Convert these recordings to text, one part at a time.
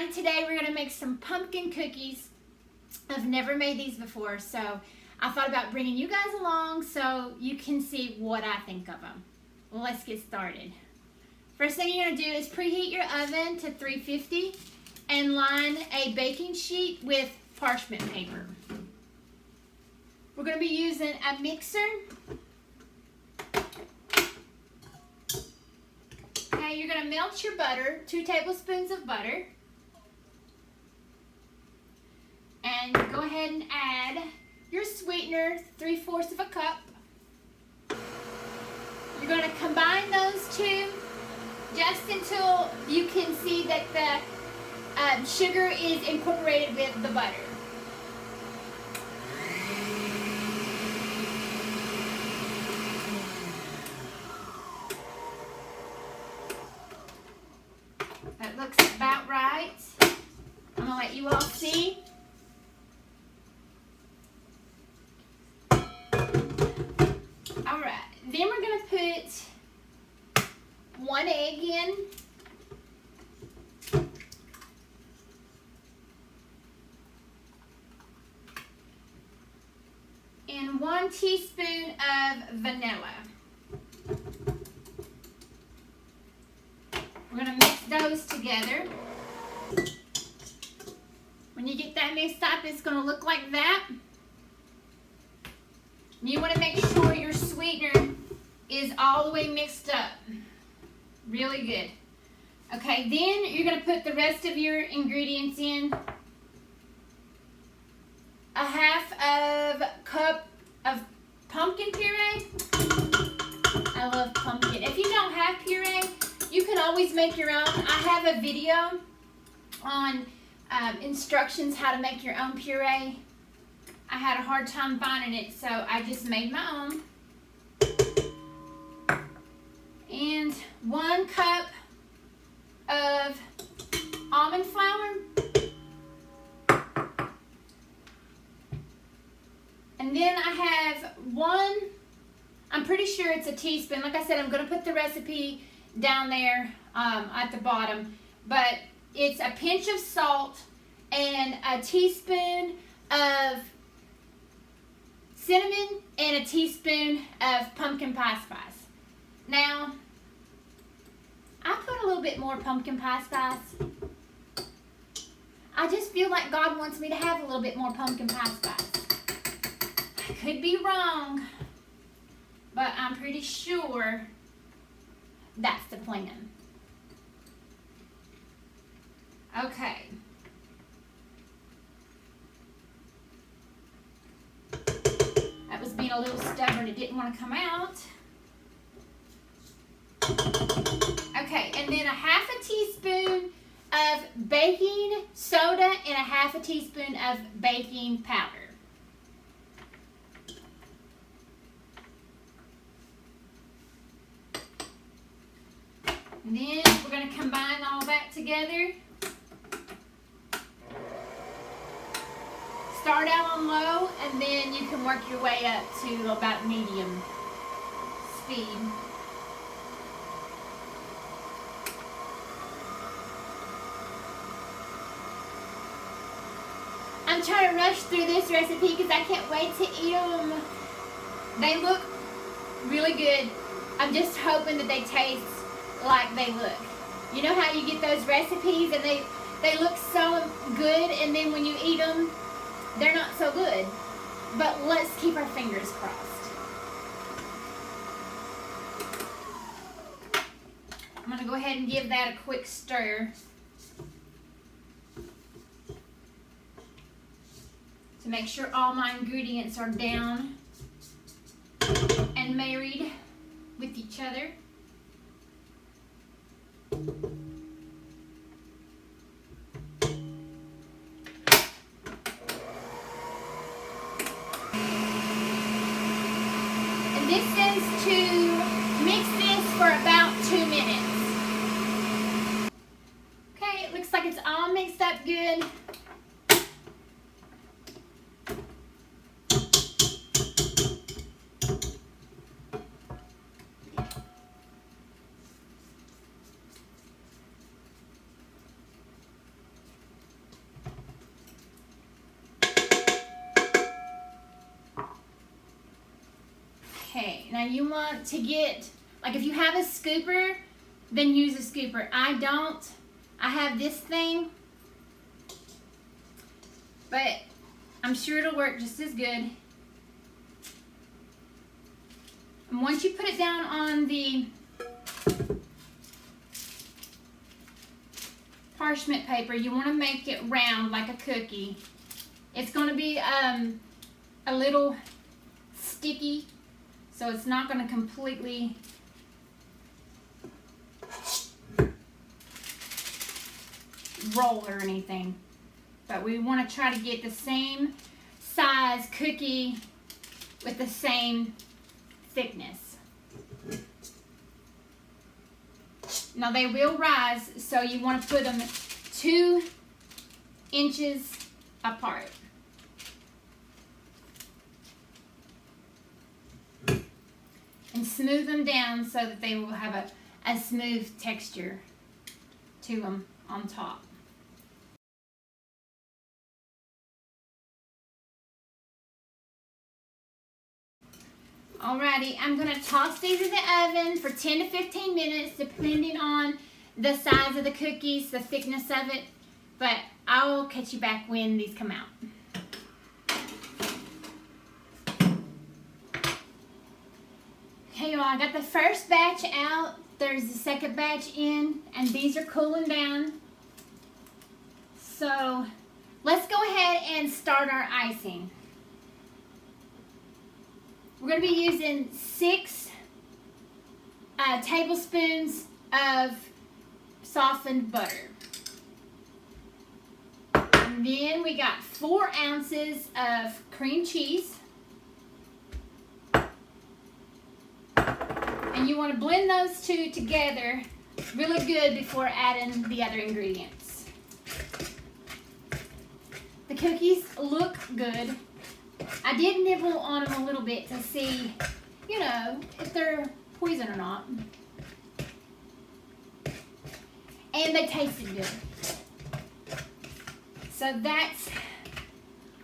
decided today we're gonna make some pumpkin cookies. I've never made these before, so I thought about bringing you guys along so you can see what I think of them. Well, let's get started. First thing you're gonna do is preheat your oven to 350 and line a baking sheet with parchment paper. We're gonna be using a mixer. Okay, you're gonna melt your butter, 2 tablespoons of butter. And go ahead and add your sweetener, 3/4 of a cup. You're going to combine those two just until you can see that the sugar is incorporated with the butter. That looks about right. I'm going to let you all see. Alright, then we're going to put 1 egg in. And 1 teaspoon of vanilla. We're going to mix those together. When you get that mixed up, it's going to look like that. You want to make sure your sweetener is all the way mixed up. Really good. Okay, then you're going to put the rest of your ingredients in. 1/2 cup of pumpkin puree. I love pumpkin. If you don't have puree, you can always make your own. I have a video on instructions how to make your own puree. I had a hard time finding it, so I just made my own. And 1 cup of almond flour. And then I have 1, I'm pretty sure it's a teaspoon. Like I said, I'm going to put the recipe down there at the bottom. But it's a pinch of salt and a teaspoon of cinnamon and a teaspoon of pumpkin pie spice. Now, I put a little bit more pumpkin pie spice. I just feel like God wants me to have a little bit more pumpkin pie spice. I could be wrong, but I'm pretty sure that's the plan. Okay. That was being a little stubborn. It didn't want to come out. Okay, and then 1/2 teaspoon of baking soda and 1/2 teaspoon of baking powder. And then we're going to combine all that together. Start out on low, and then you can work your way up to about medium speed. I'm trying to rush through this recipe because I can't wait to eat them. They look really good. I'm just hoping that they taste like they look. You know how you get those recipes and they look so good, and then when you eat them, they're not so good. But let's keep our fingers crossed. I'm going to go ahead and give that a quick stir to make sure all my ingredients are down and married with each other. This is to mix this for about 2 minutes. Okay, it looks like it's all mixed up good. Now you want to get, like if you have a scooper, then use a scooper. I don't. I have this thing, but I'm sure it'll work just as good. And once you put it down on the parchment paper, you want to make it round like a cookie. It's going to be a little sticky, so it's not going to completely roll or anything. But we want to try to get the same size cookie with the same thickness. Now they will rise, so you want to put them 2 inches apart. And smooth them down so that they will have a smooth texture to them on top. Alrighty, I'm going to toss these in the oven for 10 to 15 minutes depending on the size of the cookies, the thickness of it, but I'll catch you back when these come out. Okay, y'all, I got the first batch out. There's the second batch in, and these are cooling down. So let's go ahead and start our icing. We're going to be using 6 tablespoons of softened butter. And then we got 4 ounces of cream cheese. And you want to blend those 2 together really good before adding the other ingredients. The cookies look good. I did nibble on them a little bit to see, you know, if they're poison or not. And they tasted good. So that's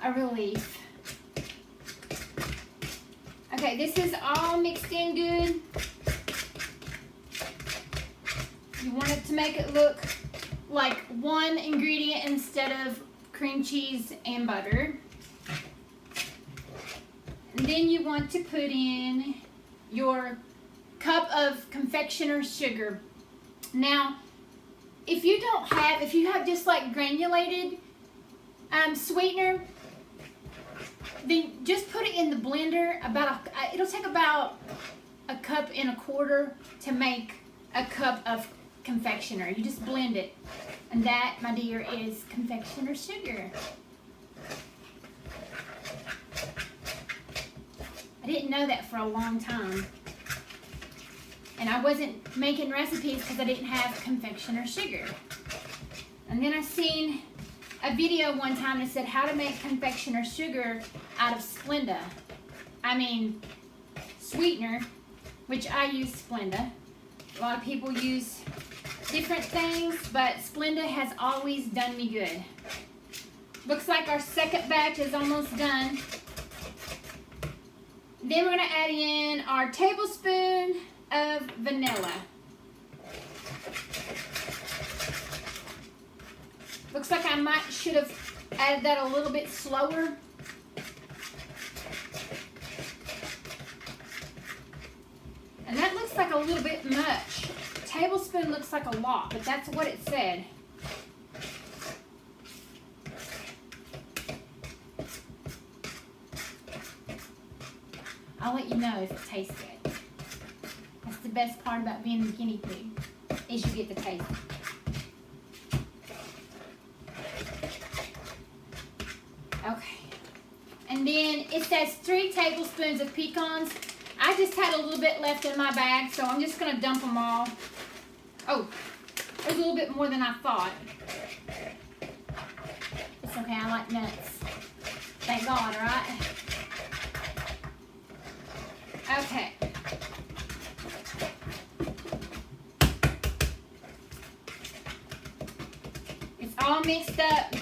a relief. Okay, this is all mixed in good. You want it to make it look like one ingredient instead of cream cheese and butter. And then you want to put in your cup of confectioner's sugar. Now, if you have just like granulated sweetener, then just put it in the blender. It'll take about 1.25 cups to make a cup of confectioner. You just blend it. And that, my dear, is confectioner's sugar. I didn't know that for a long time. And I wasn't making recipes because I didn't have confectioner's sugar. And then I seen a video one time that said how to make confectioner's sugar out of sweetener, which I use Splenda. A lot of people use different things, but Splenda has always done me good. Looks like our second batch is almost done. Then we're going to add in our tablespoon of vanilla. Looks like I should have added that a little bit slower. And that looks like a little bit much. A tablespoon looks like a lot, but that's what it said. I'll let you know if it tastes good. That's the best part about being the guinea pig, is you get to taste it. Okay. And then it says 3 tablespoons of pecans. I just had a little bit left in my bag, so I'm just going to dump them all. Oh, there's a little bit more than I thought. It's okay, I like nuts. Thank God, right? Okay. It's all mixed up.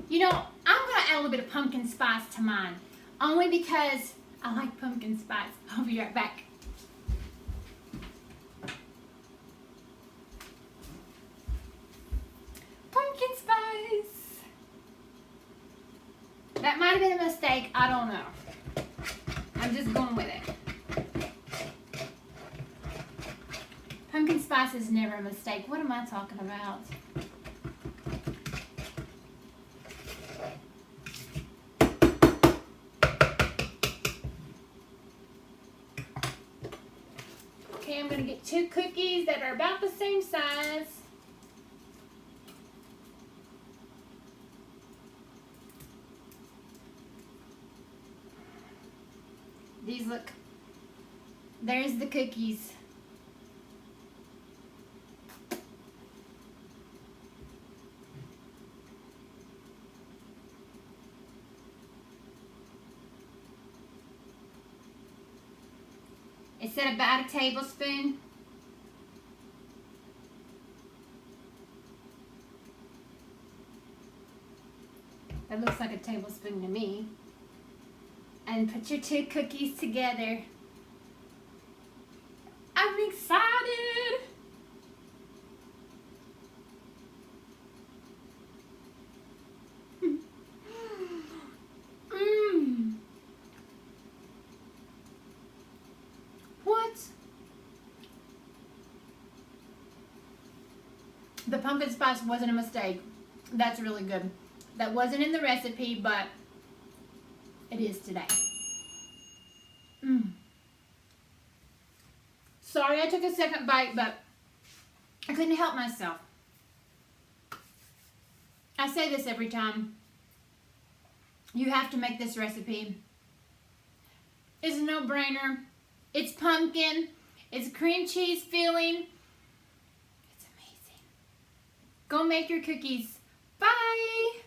You know, I'm going to add a little bit of pumpkin spice to mine. only because I like pumpkin spice. I'll be right back. Pumpkin spice. That might have been a mistake. I don't know. I'm just going with it. Pumpkin spice is never a mistake. What am I talking about? Okay, I'm going to get 2 cookies that are about the same size. These look, there's the cookies. It said about a tablespoon. That looks like a tablespoon to me. And put your 2 cookies together. I'm excited. What? The pumpkin spice wasn't a mistake. That's really good. That wasn't in the recipe, but it is today. Sorry I took a second bite, but I couldn't help myself. I say this every time. You have to make this recipe. It's a no-brainer. It's pumpkin. It's cream cheese filling. It's amazing. Go make your cookies. Bye!